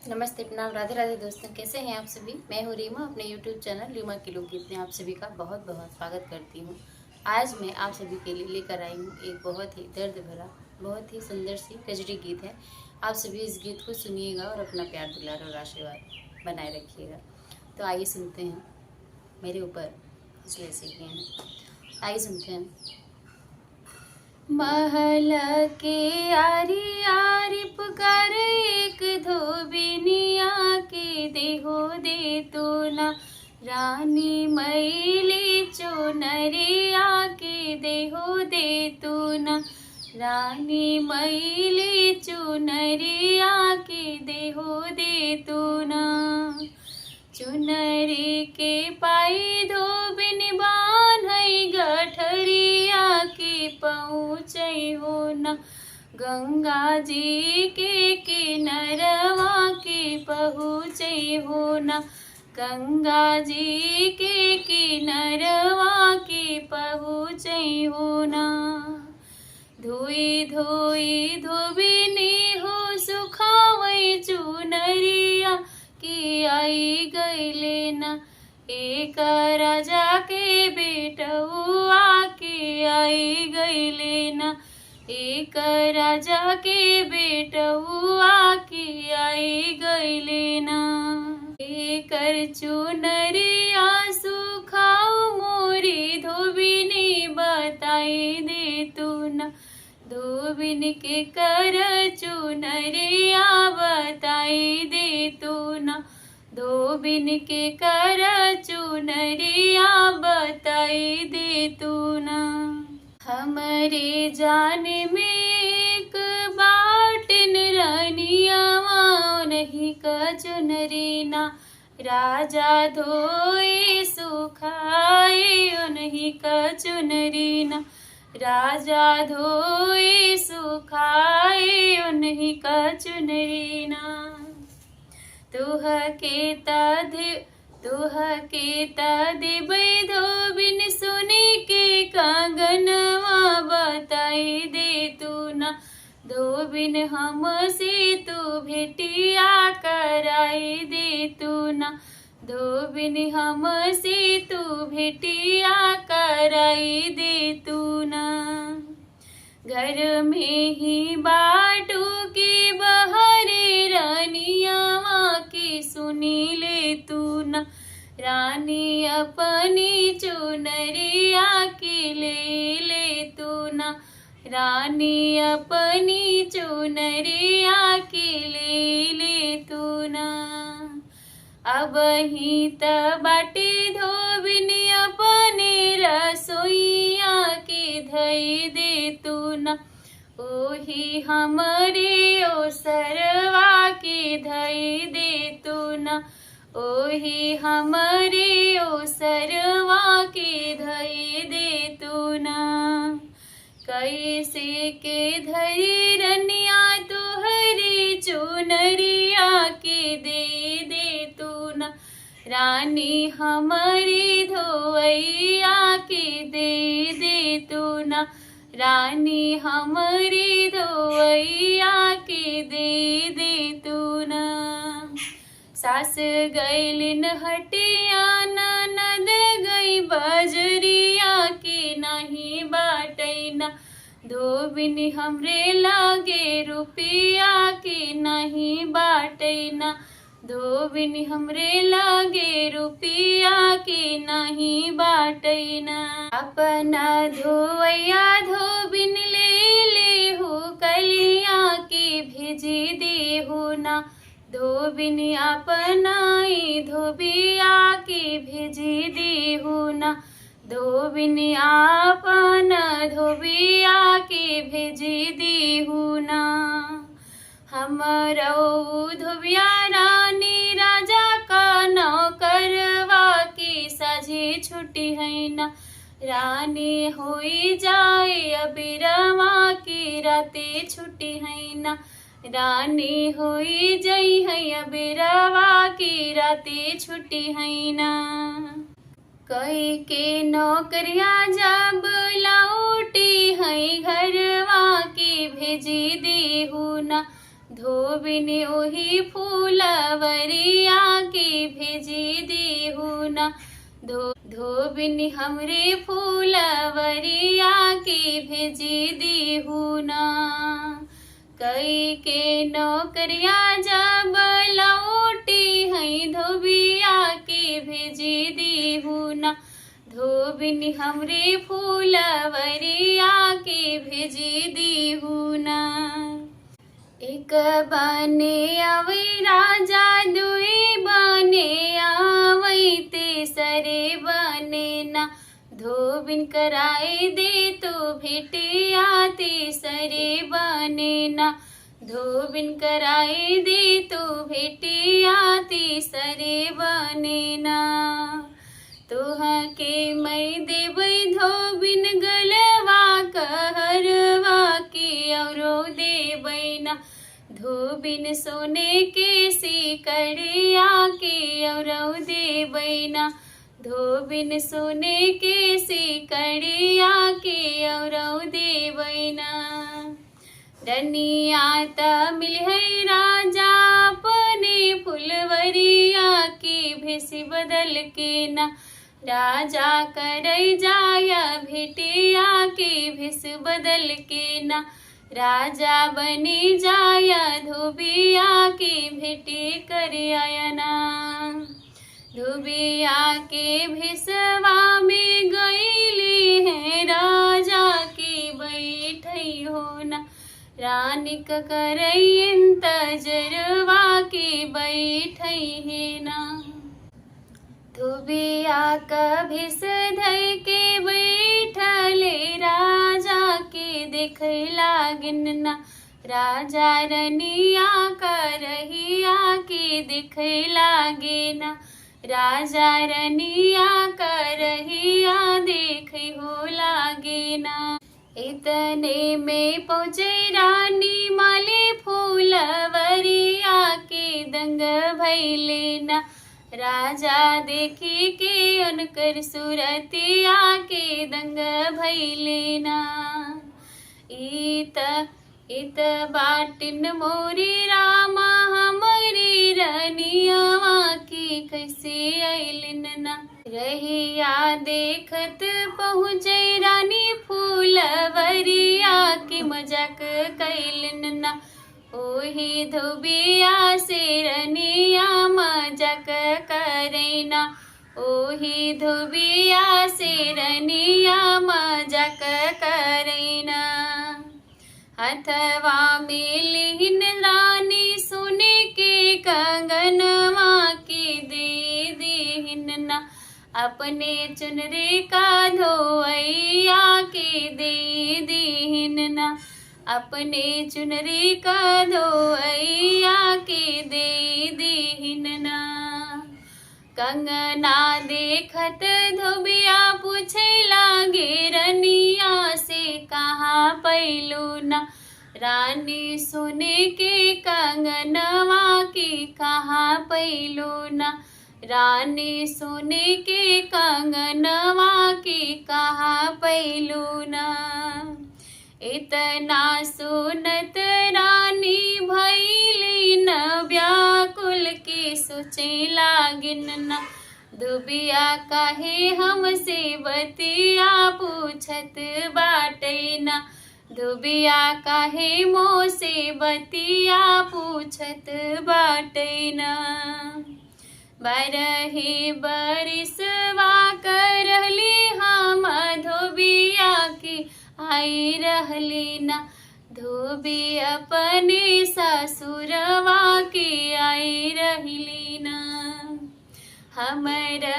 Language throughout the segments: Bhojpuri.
नमस्ते, प्रणाम, राधे राधे दोस्तों। कैसे हैं आप सभी? मैं हूँ रीमा, अपने YouTube चैनल रीमा की लोकगीत में आप सभी का बहुत बहुत स्वागत करती हूँ। आज मैं आप सभी के लिए लेकर आई हूँ एक बहुत ही दर्द भरा, बहुत ही सुंदर सी कजरी गीत है। आप सभी इस गीत को सुनिएगा और अपना प्यार दुलार और आशीर्वाद बनाए रखिएगा। तो आइए सुनते हैं। मेरे ऊपर कुछ ऐसे किए हैं, आइए सुनते हैं। महल के आरी आरी पुकार एक धोबिनिया के देहो दे तो ना, रानी मैली चोनरिया के देहो दे तो ना, रानी मैली चुनरिया के देहो दे तो ना। चुनरी के पाई धोबिन बान्हई गठरिया के पहुँचई हो न, गंगा जी के किनरवा के पहुँचई हो न, गंगा जी के किनरवा के पहुँचई हो न। धोई धोई धोबिनी हो सुखावई चुनरिया की आई गईले न, एक राजा के बेटउआ के आई गईले न, एक राजा के बेटउआ के आई गईले न। एकर चुनरिया सुखाऊ मोरी धोबिनी बताई दे तू न, धोबिन के कर चुनरिया बताई दे तू न, धोबिन के कर चुनरिया बताई दे तू न। हमरे जान में एक बाटिन रानियावा नहीं का चुनरी ना, राजा धोए सुखाए नहीं का चुनरी ना, राजा धोए सुखाए नहीं का चुनरी ना। तुह के तदिबै धोबिन सुनी के कांगनवा बताई दे तू ना, धोबिन हमसे तू भेटिया कराई दे तू ना, धोबिन हमसे तू भेटिया कराई दे तू ना। घर में ही बाटू की बहरे रानियावा की सुनी ले तू ना, रानी अपनी चुनरिया की ले तू ना, रानी अपनी चुनरिया की ले तू ना। अब ही बाटी धोबिन अपने रसोईया की धई दे तू न, ओही हमरे ओसरवा की धई दे तू न, ओही हमरे ओसरवा की धई दे तू न। कैसे के धरी रनिया तुहरी चुनरिया के दे तू न, रानी हमारी धोवैया के दे तू न, रानी हमारी धोवैया के दे तू न। सास गईलिन हटिया ननद गई बजरिया के नहीं बाटई न, धोबिन हमरे लागे रुपिया के नहीं बाटई न, धोबिन हमरे लागे रुपिया के नहीं बाटई न। अपना धोवैया धोबिन ले हो कलिया के भेजी दे हो ना, धोबिन अपनाई धोबिया के भेजी दे हो ना, धोबिन आपन धोबिया के भेजी दे हो ना। हमरो धोबिया रानी राजा का नौकरवा की साझी छुट्टी है ना, रानी होई जाए अबिरवा की राते छुट्टी है ना, रानी होई जई है अबिरवा की राते छुट्टी है ना। कई के नौकरिया जब लौटी है घरवा की भेजी देहु ना, धोबिन ओही फूलवरिया के भेजी देहुना। धोबिन हमरे फूलवरिया के भेजी देहुना। कई के नौकरिया जब लौटी हैं धोबिया के भेजी देहुना। धोबिन हमरे फूलवरिया के भेजी देहुना। एक बने आवै राजा दुई बने आवै तेसरे बने ना। धोबिन कराए दे तो भेटिया तेसरे बने ना। धोबिन कराए दे तो भेटिया तेसरे बने ना। तोहा के मैं देबै धोबिन गलवा कहरवा के औरो देबै ना। धोबिन सोने के सिकड़िया के औरो देबै ना। धोबिन सोने के सिकड़िया के औरो देबै ना। रनिया त मिलै राजा अपने फुलवरिया के भेष बदल के ना। राजा करई जाया भेटिया के भेष बदल के ना। राजा बनी जाया धोबिया के भेटे कर आया ना। धोबिया के भेषवा में गईली है राजा के बैठई हो ना। रानी का करई इंतजरवा के बैठई है ना। धोबिया का भेष धई के बैठले राजा के देखे लागिन ना। राजा रनिया का रहिया के देखे लागे ना। राजा रनिया का रहिया देखे हो लागे ना। इतने में पहुँचे रानी माली फूलवरिया के दंग भइले ना। राजा देखी के उनकर सूरतिया के दंग भइले ना। इत बाटिन मोरी रामा हमारी रनियावा की कैसे अइलिन ना। रहिया देखत पहुँचे रानी फूलवरिया की मजाक कैलिन ना। ओही धोबिया से रनिया मजाक करे ना। ओही धोबिया से रनिया मजाक करे ना। हथवा में लिहिन रानी सोने के कंगनवा के दे देहिन ना। अपने चुनरी का धोइया के दे देहिन ना। अपने चुनरी का धोइया के दे देहिन ना। कंगना देखत धोबिया पूछे लागे रनिया से कहाँ पैलू ना। रानी सोने के कंगनवा की कहाँ पैलू ना। रानी सोने के कंगनवा की कहाँ पैलू ना। इतना सुनत रानी भइली न व्याकुल के सोचे लागिन ना। धोबिया काहे हमसे बतिया पूछत बाटे ना। धोबिया काहे मोसे बतिया पूछत बाटे ना। बरहे बरिसवा करहली हम धोबिया की आई रहली ना। धोबी अपने ससुरवा के आई रहली ना। हमरा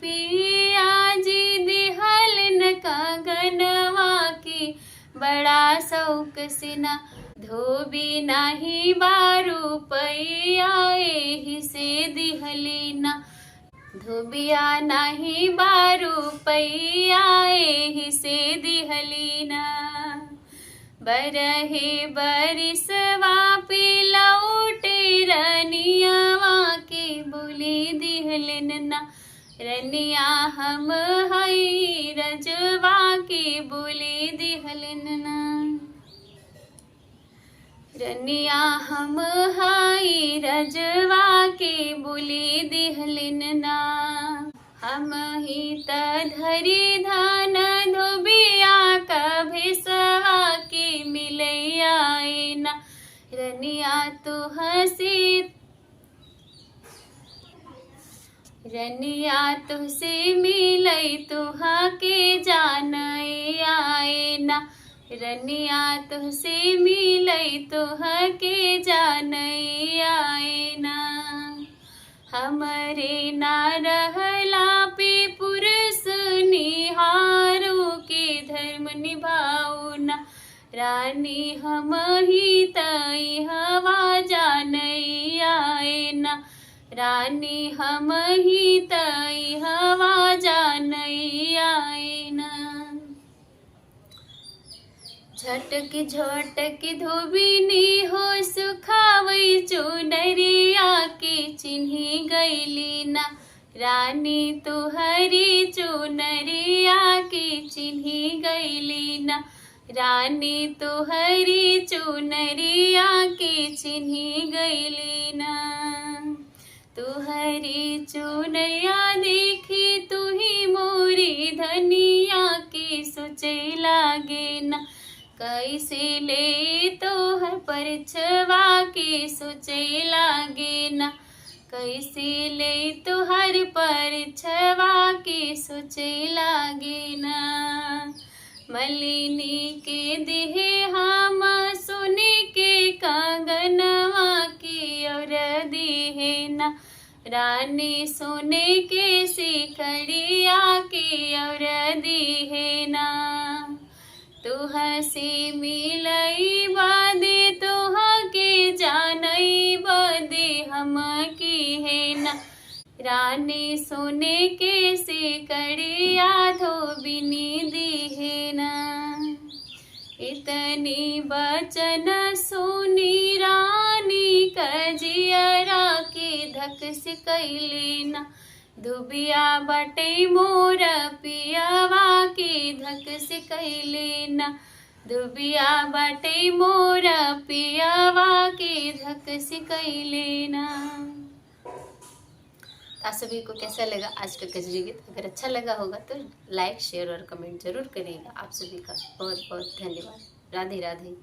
पिया जी दिहल न कंगनवा की बड़ा शौक से ना। धोबी नाही बारू पैया एही से दिहली ना। धोबिया नाही बारू पैया एही से दिहली ना। बरहे बरिसवा पे लौटे रनियावा के बोली दिहलन ना। रनिया हम हई रजवा के बोली दिहलन ना। रनिया हम हाई रजवा के बोली दिहलिन ना, हम ही त धरी धान धोबिया कभी सवा के मिलैया ना। रनिया तू हसी रनिया तुहसे मिलई तुहा के जानई आए ना। रनिया तुहसे मिलई तुहा के जानई आए ना। हमरे ना रहला पे पुरुष निहारू के धर्म निभाऊ ना। रानी हम ही तई हवा जानई आए ना। रानी हम ही तई हवा जानई आए ना। झटक झटक धोबिनी हो सुखावई चुनरिया के चिन्ही गईली ना। रानी तुहरी चुनरिया के चिन्ही गईली ना। रानी तुहरी चुनरिया के चिन्ही गईली ना। तुहरी चुनरिया देखी तुही मोरी धनिया के सोचे लागे ना। कैसे ले तोहर परछवा के सोचे लागे ना। कैसे ले तोहर परछवा के सोचे लागे ना। मलिनी के देहे हम सोने के कंगनवा की और देहे ना। रानी सोने के सिकड़िया के और देहे ना। तुहा से मिलई बादे तुहा के जानई बदे हम की है ना। रानी सोने के सिकड़िया धोबिनी देहे ना। इतनी बचन सुनी रानी कजियरा के धक से कैली ना। धुबिया बटे मोर पियवा के धक से कैली ना। धुबिया बटे मोर पियवा के धक से कैली ना। आप सभी को कैसा लगा आज का कजरी गीत? अगर अच्छा लगा होगा तो लाइक शेयर और कमेंट जरूर करिएगा। आप सभी का बहुत बहुत धन्यवाद। राधे राधे।